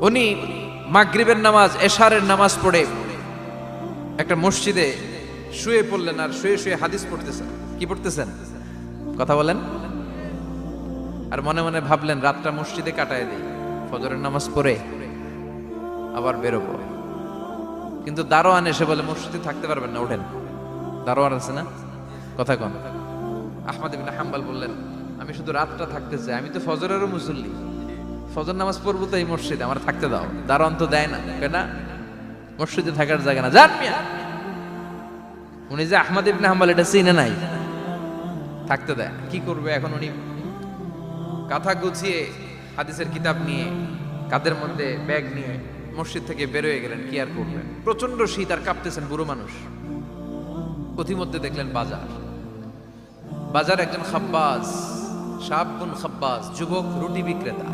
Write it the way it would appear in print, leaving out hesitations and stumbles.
উনি মাগরিবের নামাজ এশারের নামাজ পড়ে একটা মসজিদে শুয়ে পড়লেন, আর শুয়ে শুয়ে হাদিস পড়তেছেন। কি পড়তেছেন? কথা বলেন। আর মনে মনে ভাবলেন রাতটা মসজিদে কাটায় দিই, ফজরের নামাজ পড়ে আবার বেরোবো। কিন্তু দারোয়ান এসে বলে মসজিদে থাকতে পারবেন না, ওঠেন। দারোয়ান আছে না, কথা কন। আহমদ ইবনে হাম্বল বললেন আমি শুধু রাতটা থাকতে চাই, আমি তো ফজরেরও মুসল্লি, ফজর নামাজ পড়বো তো এই মসজিদে, আমার থাকতে দাও। দারোয়ান তো দেয় না, কেন? মসজিদে থাকার জায়গা না, যান মিয়া। উনি যে আহমদ ইবনে হাম্বল এটা চিনে নাই, থাকতে দেয় না। কি করবে এখন? উনি কাঁথা গুছিয়ে হাদিসের কিতাব নিয়ে কাঁধের মধ্যে ব্যাগ নিয়ে মসজিদ থেকে বেরোয় গেলেন। কি আর করবেন, প্রচন্ড শীত, আর কাঁপতেছেন, বুড়ো মানুষ। পথিমধ্যে দেখলেন বাজার। বাজার একজন খাব্বাজ, শাবুন খাব্বাজ, যুবক রুটি বিক্রেতা।